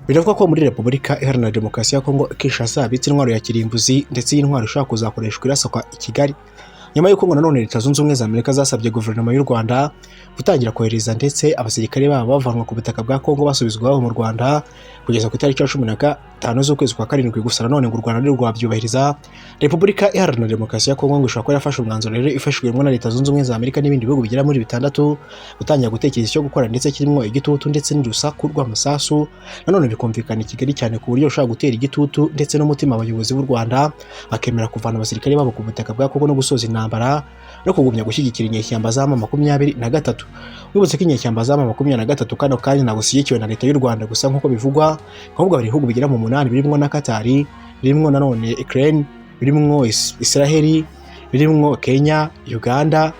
Biravuga ko muri Repubulika Iharanira Demokarasi ya Kongo Kinshasa habitse intwaro ya kirimbuzi ndetse iyi ntwaro ishobora kuzakoreshwa irasakwa i Kigali. Nyuma y'uko nanone Leta Zunze Ubumwe za Amerika zasabye guverinoma y'u Rwanda gutangira kohereza ndetse abasirikare babo bavanwa ku butaka bwa Kongo basubizwa mu Rwanda kugeza ku itariki ya 15 z'ukwezi kwa karindwi, gusa nanone ngo u Rwanda rwo rwabyubahiriza. Repubulika Iharanira Demokarasi ya Kongo ngo ishobora kuba yafashe umwanzuro rero ifashijwemo na Leta Zunze Ubumwe za Amerika n'ibindi bihugu bigera muri 6 gutangira gutekereza icyo gukora ndetse kirimo igitutu ndetse n'urusaku rw'amasasu. Nanone bikumvikana i Kigali cyane ku buryo ushobora gutera igitutu ndetse n'umutima abayobozi b'u Rwanda bakemera kuvana abasirikare babo ku butaka bwa Kongo no gusoza intambara no kugumya gushyigikira inyeshyamba za M23. Wibutse ko inyeshyamba za M23 kano kanya ntabwo zishyigikiwe na Leta y'u Rwanda gusa nk'uko bivugwa, ahubwo bari ibihugu bigera mu 8 birimo na Qatar, birimo nanone Ukraine, birimo Israel, birimo Kenya, Uganda,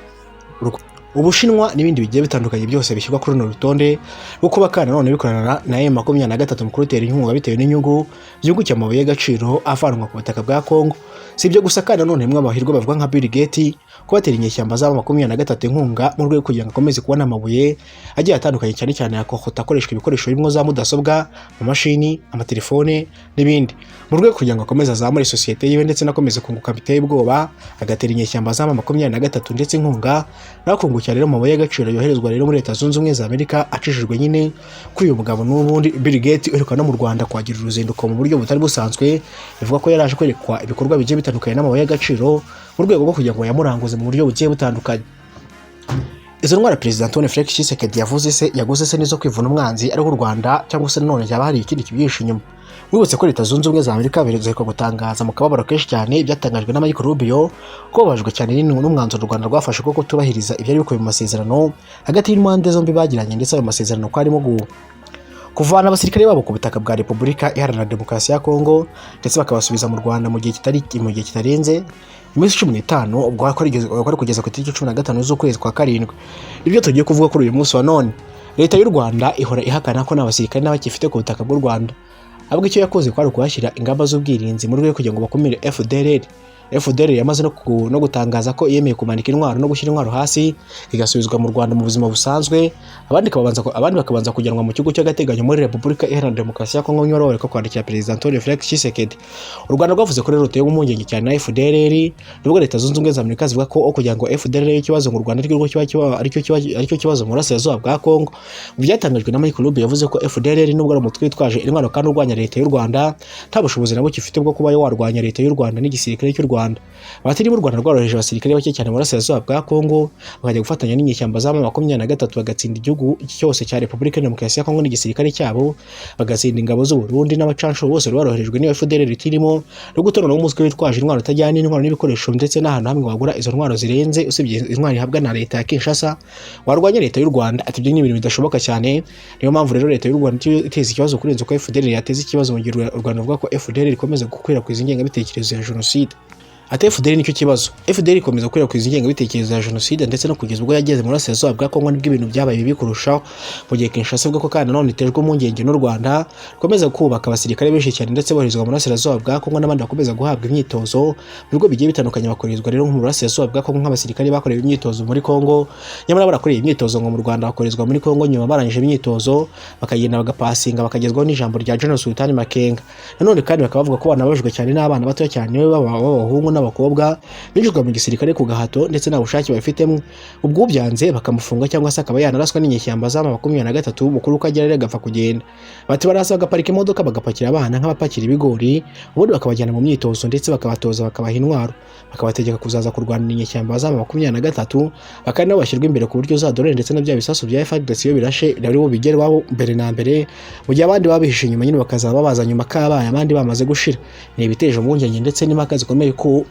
Ubushinwa n'ibindi bigiye bitandukanye byose bishyirwa kuri runo rutonde rwo kuba kana none bikorana na M23 mu kurutera inkunga bitewe n'inyungu byungukiye amabuye y'agaciro avanwa ku butaka bwa Kongo. Si ibyo gusa kandi none mwe abahirwa bavuga nka Bill Gates ko batera inyeshyamba za M23 inkunga mu rwego kugira ngo akomeze kubona amabuye agiye atandukanye cyane cyane yakota akoreshwa ibikoresho birimo za mudasobwa, amamashini, amatelefone n'ibindi, mu rwego kugira ngo akomeze azamure sosiyete yiwe ndetse nakomeze kunguka biteye ubwoba, agatera inyeshyamba za M23 ndetse inkunga nakungukira rero amabuye y'agaciro yoherezwa rero muri Leta Zunze Ubumwe za Amerika acishijwe nyine kuri uyu mugabo n'ubundi Bill Gates uheruka no mu Rwanda kwagira uruzinduko mu buryo butari busanzwe. Bivuga ko yaraje kwerekwa ibikorwa bigiye bitandukanye n'amabuye y'agaciro mu rwego rwo kugira ngo yamuranguze mu buryo bugiye butandukanye. Izo ntwara Perezida Antoine Felix Tshisekedi yaguze se nizo kwivuna umwanzi ari u Rwanda cyangwa se none yaba hari ikindi kibyihishe inyuma. Wibutse ko Leta Zunze Ubumwe za Amerika biherutse gutangaza mu kababaro kenshi cyane ibyatangajwe na Marco Rubio ko babajwe cyane n'umwanzuro u Rwanda rwafashe ko kutubahiriza ibyari bikubiye mu masezerano hagati y'impande zombi bagiranye, ndetse ayo masezerano ko arimo kuvana abasirikare babo ku butaka bwa Repubulika Iharanira Demokarasi ya Kongo ndetse bakabasubiza mu Rwanda mu gihe kitarenze iminsi 15 ubwo ari kugeza ku itariki 15 z'ukwezi kwa karindwi. Ibyo tugiye kuvuga kuri uyu munsi wa none, Leta y'u Rwanda ihora ihakana ko n'abasirikare n'abakifite ku butaka bw'u Rwanda, ahubwo icyo yakoze kwari kuhashyira ingamba z'ubwirinzi mu rwego kugira ngo bakumire FDLR yamaze no gutangaza ko yemeye kumanika intwaro no gushyira intwaro hasi igasubizwa mu Rwanda mu buzima busanzwe, abandi bakabanza kujyanwa mu kigo cy'agateganyo muri Repubulika Iharanira Demokarasi ya Kongo nyuma yo kwandikira Perezida Antoine Felix Tshisekedi. U Rwanda rwavuze ko rero ruteye impungenge cyane na FDLR, nubwo Leta Zunze Ubumwe za Amerika zivuga ko kugira ngo FDLR ikibazo mu Rwanda aricyo kibazo mu burasirazuba bwa Kongo. Mu byatangajwe na Marco Rubio yavuze ko FDLR nubwo ari umutwe witwaje intwaro kandi urwanya Leta y'u Rwanda nta bushobozi nabo gifite bwo kuba warwanya Leta y'u Rwanda n'igisirikare cy'u Rwanda. Batari mu Rwanda rworoheje abasirikare bake cyane mu burasirazuba bwa Kongo bakajya gufatanya n'inyeshyamba za M23 bagatsinda igihugu cyose cya Repubulika Demokarasi ya Kongo n'igisirikare cyabo, bagatsinda ingabo z'u Burundi n'abacansho bose rworoherejwe n'iyo FDLR itirimo no gutorana n'umutwe witwaje intwaro utajyana n'intwaro n'ibikoresho ndetse n'ahantu hamwe wagura izo ntwaro zirenze usibye intwaro ihabwa na Leta ya Kinshasa warwanya Leta y'u Rwanda. Ati ibyo ni ibintu bidashoboka cyane, niyo mpamvu rero Leta y'u Rwanda iteza ikibazo kurenza ko FDLR yateza ikibazo mu gihe u Rwanda ruvuga ko FDLR ikomeza gukwirakwiza ingengabitekerezo ya jenoside. Ati FDLR nicyo kibazo, FDLR ikomeza gukwirakwiza ingengabitekerezo ya jenoside ndetse no kugeza ubwo yageze mu burasirazuba bwa Kongo nibwo ibintu byabaye bibi kurushaho, mu gihe Kinshasa ivuga ko kandi none itejwe impungenge n'u Rwanda rukomeza kubaka abasirikare benshi cyane ndetse boherezwa mu burasirazuba bwa Kongo n'abandi bakomeza guhabwa imyitozo mu bigo bigiye bitandukanye bakorezwa rero mu burasirazuba bwa Kongo nk'abasirikare bakorewe imyitozo muri Kongo, nyamara barakoreye imyitozo ngo mu Rwanda bakorezwa muri Kongo nyuma barangije imyitozo bakagenda bagapasinga bakagezwaho n'ijambo rya General Sultan Makenga. Nanone kandi bakavuga ko banabajwe cyane n'abana bato cyane b'abahungu n'abakobwa binjizwa mu gisirikare ku gahato ndetse nta bushake babifitemo, ubwo byanze bakamufunga cyangwa se akaba yanaraswa n'inyeshyamba za M23 mukuru ukagera agapfa kugenda. Bati barasa bagaparika imodoka bagapakira abana nk'abapakira ibigori, ubundi bakabajyana mu myitozo ndetse bakabatoza bakabaha intwaro bakabategeka kuzaza kurwana inyeshyamba za M23 bakandi nabo bashyirwa imbere ku buryo zadorere ndetse na bya bisasu bya FARDC iyo birashe rero bigerwaho mbere na mbere, mu gihe abandi babihishe inyuma nyine bakazaba babaza nyuma kabaye abandi bamaze gushira. Ni ibiteje impungenge ndetse n'impaka zikomeye ko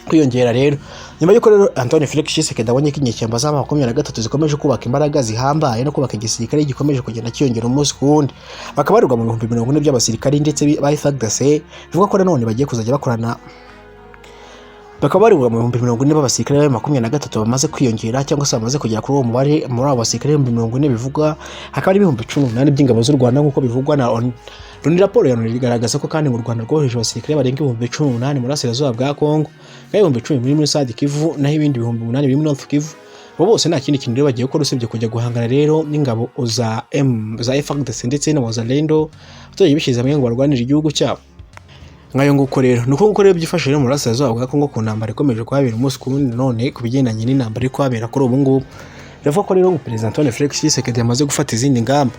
kwiyongera rero nyuma y'uko rero Antoine Felix Tshisekedi abonye ko inyeshyamba za M23 zikomeje kubaka imbaraga zihambaye no kubaka igisirikare gikomeje kugenda kiyongera umunsi ku wundi, bakabarirwa mu 40 by'abasirikare ndetse ba FARDC bivuga ko nanone bagiye kuzajya bakorana, bakabarirwa mu 40 b'abasirikare ba M23 bamaze kwiyongera cyangwa se bamaze kugera kuri uwo mubare. Muri abo basirikare 40 bivugwa hakaba ari 18 by'ingabo z'u Rwanda nk'uko bivugwa na ONU. Raporo igaragaza ko kandi mu Rwanda rwohereje abasirikare barenga 18 mu burasirazuba bwa Kongo, kandi 10 muri Sud Kivu naho ibindi 8 muri North Kivu, bo bose nta kindi kintu rero bagiye gukora usibye kujya guhangana rero n'ingabo za FARDC ndetse na Wazalendo abaturage bishyize hamwe ngo barwanire igihugu cyabo. Ngayo nguko rero nuko nguko rero byifashe rero mu burasirazuba bwa Kongo ku ntambara ikomeje kuhabera umunsi ku wundi. None ku bigendanye n'intambara iri kuhabera kuri ubu ngubu biravuga ko rero Perezida Antoine Felix Tshisekedi yamaze gufata izindi ngamba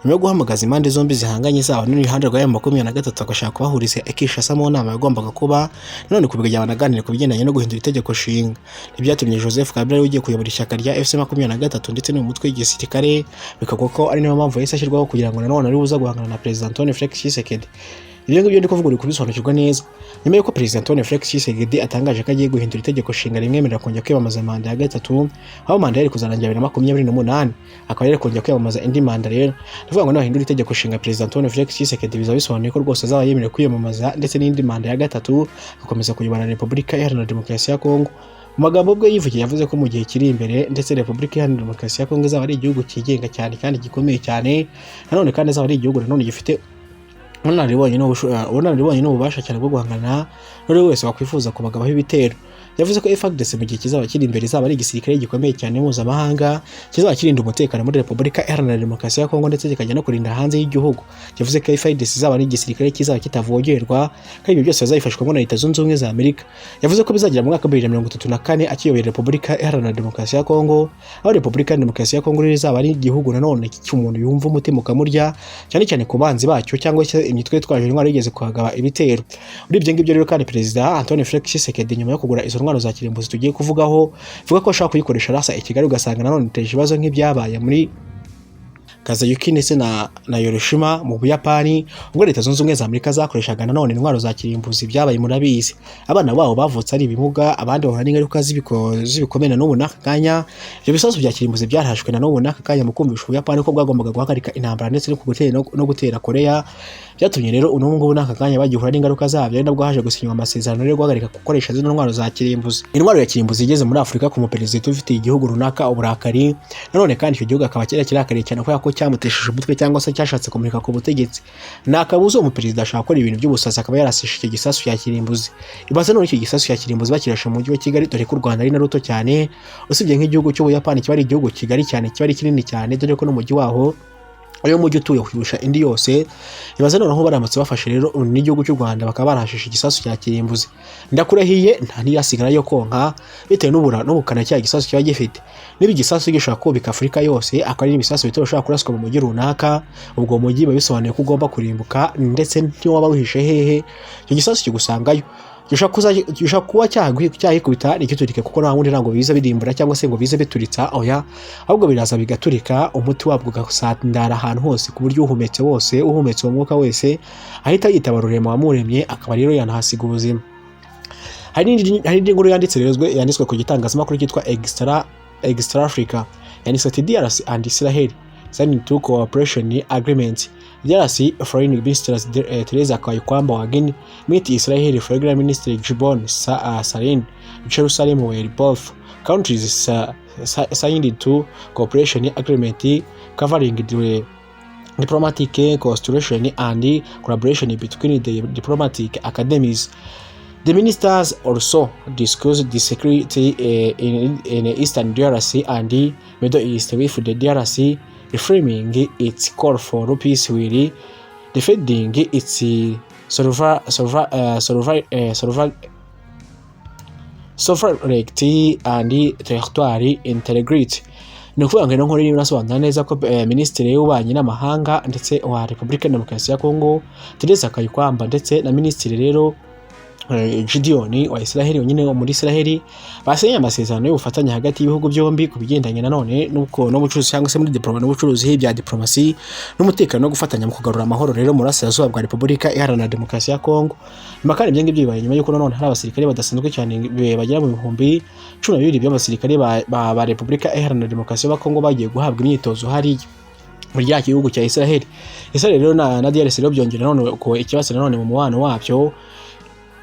nyuma yo guhamagaza impande zombi zihanganye zabo n'uruhande rwa M23 agashaka kubahuriza Kinshasa mu nama yagombaga kuba none kubigajya banaganira ku bigendanye no guhindura itegeko nshinga. Ibyatumye Joseph Kabila ugiye kuyobora ishyaka rya FC23 ndetse n'umutwe w'igisirikare bikagwa ko ari nayo mpamvu yahise ashyirwaho kugira ngo nanone ari buza guhangana na Perezida Antoine Felix Tshisekedi. Ibyo ngibyo ndi kuvuga uri kubisobanukirwa neza nyuma y'uko Perezida Antoine Felix Tshisekedi atangaje ko agiye guhindura itegeko nshinga rimwemerera kongera kwiyamamaza manda ya gatatu, aho manda yari kuzarangira 2028 akaba yari kongera kwiyamamaza indi manda. Rero ndavuga ngo nahindura itegeko nshinga Perezida Antoine Felix Tshisekedi bizaba bisobanuye ko rwose azaba yemerewe kwiyamamaza ndetse n'indi manda ya gatatu agakomeza kuyobora Repubulika Iharanira Demokarasi ya Kongo. Mu magambo bwe yivugiye yavuze ko mu gihe kiri imbere ndetse Repubulika Iharanira Demokarasi ya Kongo izaba ari igihugu cyigenga cyane kandi gikomeye cyane, nanone kandi azaba ari igihugu nanone gifite ubunararibonye n'ububasha cyane bwo guhangana n'uri wese wakwifuza kubagabaho ibitero. Yavuze ko FARDC mu gihe kizaba kiri imbere izaba ari igisirikare gikomeye cyane mpuzamahanga kizaba kirinda umutekano muri Repubulika Iharanira Demokarasi ya Kongo ndetse kikajya no kurinda hanze y'igihugu. Yavuze ko FARDC izaba ari igisirikare kizaba kitavogerwa kandi ibyo byose bizabifashwamo na Leta Zunze Ubumwe za Amerika. Yavuze ko bizagira mu mwaka 2034 akiyobora Repubulika Iharanira Demokarasi ya Kongo, aho Repubulika Iharanira Demokarasi ya Kongo izaba ari igihugu nanone cy'umuntu yumva umutima ukamurya cyane cyane ku banzi bacyo cyangwa se imitwe twaje intwaro igeze kuhagaba ibitero. Muri ibyo ngibyo rero kandi Perezida Antoine Felix Tshisekedi nyuma yo kugura izo ntwaro za kirimbuzi tugiye kuvugaho vuga ko ashaka kuyikoresha rasa i Kigali ugasanga nanone iteje ibibazo nk'ibyabaye muri Kazayuki ndetse na Hiroshima mu Buyapani ubwo Leta Zunze Ubumwe za Amerika zakoreshaga nanone intwaro za kirimbuzi byabaye murabizi. Abana babo bavutse ari ibimuga, abandi bahura n'ingaruka z'ibikomena n'ubu n'aka kanya. Ibyo bisasu bya kirimbuzi byarahashwe na n'ubu n'aka kanya mu kumvisha Ubuyapani ko bwagombaga guhagarika intambara ndetse no gutera Korea. Byatumye rero uno ngubu n'aka kanya bagihura n'ingaruka zabyo, ari nabwo haje gusinywa amasezerano yo guhagarika gukoresha zino ntwaro za kirimbuzi. Intwaro ya kirimbuzi igeze muri Afurika ku muperezida ufite igihugu runaka uburakari, nanone kandi icyo gihugu akaba kirakariye cyane ko cyamutesheje umutwe cyangwa se cyashatse kumurika ku butegetsi. Nakabuze umuperezida ashaka gukora ibintu by'ubusazi akaba yarasishe icyo gisasu cya kirimbuzi. Ibaze none icyo gisasu cya kirimbuzi bakirashe mu mujyi wa Kigali, dore ko u Rwanda ari na ruto cyane usibye nk'igihugu cy'Ubuyapani kiba ari igihugu Kigali cyane, kiba ari kinini cyane, dore ko n'umujyi waho ayo mujyi utuye kurusha indi yose. Ibaze noneho baramutse bafashe rero n'igihugu cy'u Rwanda bakaba barahashisha igisasu cya kirimbuzi. Ndakurahiye nta niyasigara yo konka bitewe n'ubukana cya gisasu kiba gifite. Niba igisasu gishaka kubika Afurika yose akaba ari ibisasu bitoshobora kuraswa mu mujyi runaka, ubwo mujyi bisobanuye ko ugomba kurimbuka ndetse ntiwaba wihishe hehe icyo gisasu kigusangayo. Gishaka kuba cyahikubita n'igiturike kuko nta wundi ntabwo biza birimbura cyangwa se ngo bize bituritsa oya, ahubwo biraza bigaturika umuti wabwo ugasandara ahantu hose ku buryo uhumetse uwo mwuka wese ahita yitabara Rurema wamuremye akaba rero yanahasiga ubuzima. Hari indi nkuru yanditswe ku gitangazamakuru cyitwa Extra Africa yanditswe ati DRC and Israel signed two cooperation agreements. DRC Foreign Minister Teresa Kayikwamba wa Guinea meet Israeli Foreign Minister Gibbon Sarin in Jerusalem, where both countries signed two cooperation agreement covering the diplomatic cooperation and collaboration between the diplomatic academies. The ministers also discussed the security in Eastern DRC and the Middle East, with the DRC reframing its call for peace while defending its sovereignty and territorial integrity. Ni ukuvuga ngo ino nkuru niba nasobanura neza ko Minisitiri w'Ububanyi n'Amahanga ndetse wa Repubulika ya Demokarasi ya Kongo Teresa Kayikwamba ndetse na Minisitiri rero Gideon wa Israel nyine wo muri Israel basenye amasezerano y'ubufatanye hagati y'ibihugu byombi ku bigendanye nanone nuko n'ubucuruzi cyangwa se muri n'ubucuruzi bya diplomasi n'umutekano no gufatanya mu kugarura amahoro rero mu burasirazuba bwa Repubulika Iharanira Demokarasi ya Kongo. Nyuma kandi ibyo ngibyo bibaye nyuma y'uko nanone hari abasirikare badasanzwe cyane bagera mu 12,000 by'abasirikare ba Repubulika Iharanira Demokarasi ya Kongo bagiye guhabwa imyitozo hariya muri ya gihugu cya Israel rero na DRC rero byongera nanone ko ikibazo nanone mu mubano wabyo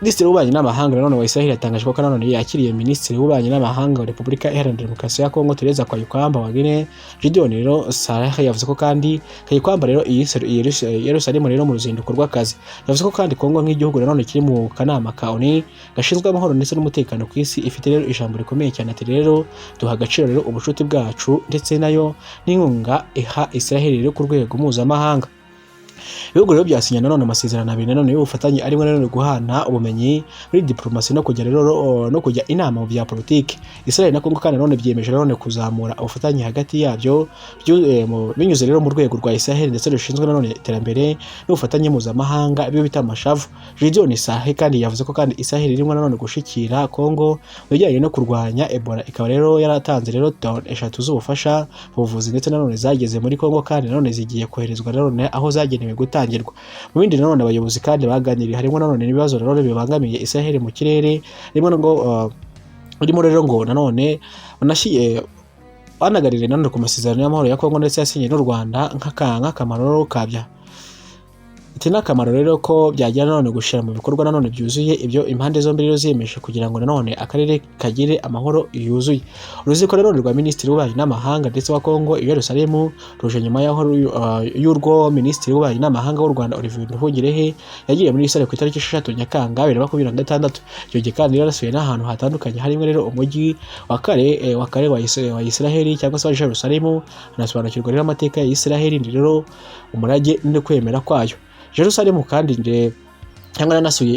Minisitiri w'ububanyi n'amahanga nanone wa Israel yatangaje ko nanone yakiriye Minisitiri w'ububanyi n'amahanga wa Repubulika Iharanira Demokarasi ya Kongo Teresa Kayukwamba wa Guinea. Gideon rero Sarah yavuze ko kandi Kayukwamba rero Yerusalemu rero mu ruzinduko rw'akazi. Yavuze ko kandi Kongo nk'igihugu nanone kiri mu kanama ka ONU gashinzwe amahoro ndetse n'umutekano ku isi ifite rero ijambo rikomeye cyane. Ati rero duha agaciro rero ubucuti bwacu ndetse nayo n'inkunga iha Israel rero ku rwego mpuzamahanga. Ibihugu rero byasinye nanone amasezerano abiri nanone y'ubufatanye arimo rero guhana ubumenyi muri diplomasi no kujya rero no kujya inama mu bya politiki. Israel na Kongo kandi nanone byiyemeje nanone kuzamura ubufatanye hagati yabyo binyuze rero mu rwego rwa Israel ndetse rushinzwe nanone iterambere n'ubufatanye mpuzamahanga ibyo bita amashavu. Gideon Sahe kandi yavuze ko kandi Israel irimo nanone gushikira Kongo mu bijyanye no kurwanya Ebola, ikaba rero yaratanze rero toni 3 z'ubufasha ubuvuzi ndetse nanone zageze muri Kongo kandi nanone zigiye koherezwa nanone aho zagenewe gutangirwa. Mu bindi nanone abayobozi kandi baganiriye harimo nanone n'ibibazo nanone bibangamiye Israel mu kirere, rimwe ngo rero ngo nanone banagarire nanone ku masezerano y'amahoro ya Kongo ndetse yasinye n'u Rwanda nk'akamaro kabya. Ati n'akamaro rero ko byajya nanone gushira mu bikorwa nanone byuzuye ibyo impande zombi rero ziyemeje kugira ngo nanone akarere kagire amahoro yuzuye. Uruziko rero rwa Minisitiri w'ububanyi n'amahanga ndetse wa Kongo Yerusalemu ruje nyuma y'urwo Minisitiri w'ububanyi n'amahanga w'u Rwanda Olivier Nduhungirehe yagiye muri Israel ku itariki 6 Nyakanga 2026. Icyo gihe kandi yarasuye n'ahantu hatandukanye harimo rero umujyi wa kare wa Israel cyangwa se wa Yerusalemu, anasobanukirwa rero amateka ya Israel rero umurage no kwemera kwayo. Jerusalem kandi cyangwa nanasuye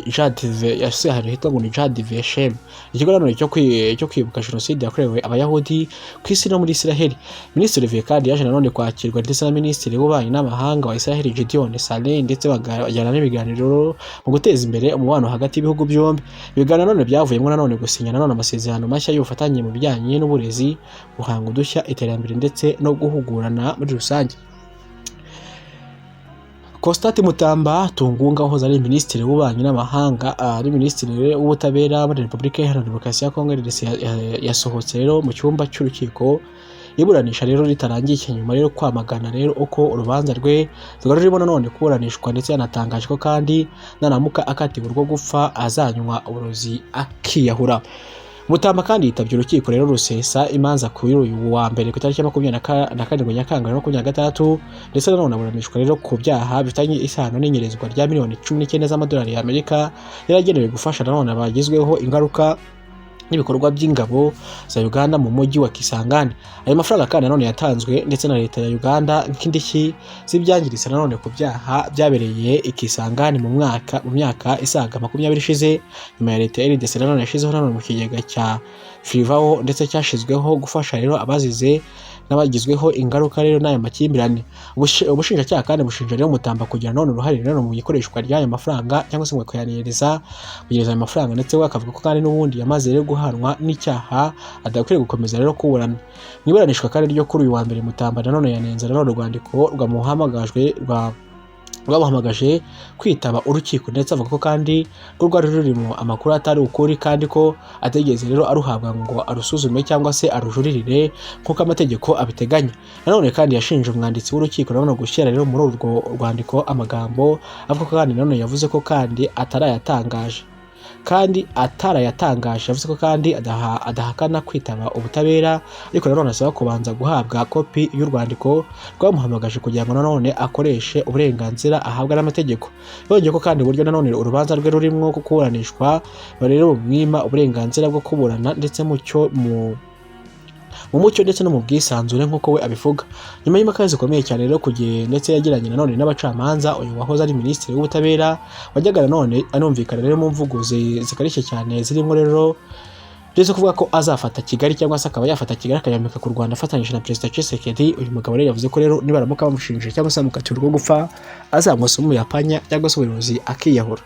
yasuye ahantu hitwa ngo ni Yad Vashem, ikigo nanone cyo kwibuka jenoside yakorewe abayahudi ku isi no muri Israel. Minisitiri Olivier kandi yaje nanone kwakirwa ndetse na Minisitiri w'ububanyi n'amahanga wa Israel Gideon Saar ndetse bagirana n'ibiganiro mu guteza imbere umubano hagati y'ibihugu byombi. Ibiganiro nanone byavuyemo nanone gusinya nanone amasezerano mashya y'ubufatanye mu bijyanye n'uburezi, guhanga udushya, iterambere ndetse no guhugurana muri rusange. Constant Mutamba Tungunga wahoze ari Minisitiri w'ububanyi n'amahanga ari Minisitiri w'ubutabera muri Repubulika Iharanira Demokarasi ya Kongo yasohotse rero mu cyumba cy'urukiko iburanisha rero ritarangiye nyuma rero kwamagana rero uko urubanza rwe rurimo nanone kuburanishwa ndetse yanatangaje ko kandi nanamuka akatiwe urwo gupfa azanywa uburozi akiyahura. Mutamba kandi yitabye urukiko rero rusesa imanza kuri uyu wa mbere ku itariki 27 Nyakanga 2026 ndetse nanone aburanishwa rero ku byaha bifitanye isano n'inyerezwa rya miliyoni 19 z'amadolari y'Amerika yaragenewe gufasha nanone abagizweho ingaruka n'ibikorwa by'ingabo za Uganda mu mujyi wa Kisangani. Ayo mafaranga kandi nanone yatanzwe ndetse na leta ya Uganda nk'indishyi z'ibyangiritse nanone ku byaha byabereye Ikisangani mu myaka isaga 20 ishize, nyuma ya leta ya RDC nanone yashizeho nanone mu kigega cya Frivao ndetse cyashizweho gufasha rero abazize n'abagizweho ingaruka rero n'aya makimbirane. Ubushinjacyaha kandi bushinja rero Mutamba kugira none uruhare rero mu ikoreshwa ry'aya mafaranga cyangwa se mu kuyaniriza kugereza ayo mafaranga, ndetse we akavuga ko kandi n'ubundi yamaze rero guhanwa n'icyaha adakwiriye gukomeza rero kuburana. Mu iburanishwa kandi ryo kuri uyu wa mbere Mutamba nanone yanenze nanone urwandiko rwamuhamagaje kwitaba urukiko ndetse avuga ko kandi rwari rurimo amakuru atari ukuri kandi ko ategeze rero aruhabwa ngo arusuzume cyangwa se arujuririre nk'uko amategeko abiteganya. Nanone kandi yashinje umwanditsi w'urukiko nanone gushyira rero muri urwo rwandiko amagambo avuga ko kandi nanone yavuze ko kandi atarayatangaje yavuze ko kandi adahakana kwitaba ubutabera, ariko nanone asaba kubanza guhabwa kopi y'urwandiko rwamuhamagaje kugira ngo nanone akoreshe uburenganzira ahabwa n'amategeko. Yongeye ko kandi uburyo nanone urubanza rwe rurimo kuburanishwa rero bumwima uburenganzira bwo kuburana ndetse mu mucyo ndetse no mu bwisanzure nk'uko we abivuga. Nyuma y'impaka zikomeye cyane rero ndetse yagiranye nanone n'abacamanza, uyu wahoze ari Minisitiri w'ubutabera wajyaga nanone anumvikana rero mu mvugo zikarishye cyane zirimo rero ndetse kuvuga ko azafata Kigali cyangwa se akaba yafata Kigali akayambika ku Rwanda afatanyije na Perezida Tshisekedi. Uyu mugabo rero yavuze ko rero nibaramuka bamushinje cyangwa se amukatira urwo gupfa azamwasa umuyapanya cyangwa se ubuyobozi akiyahura.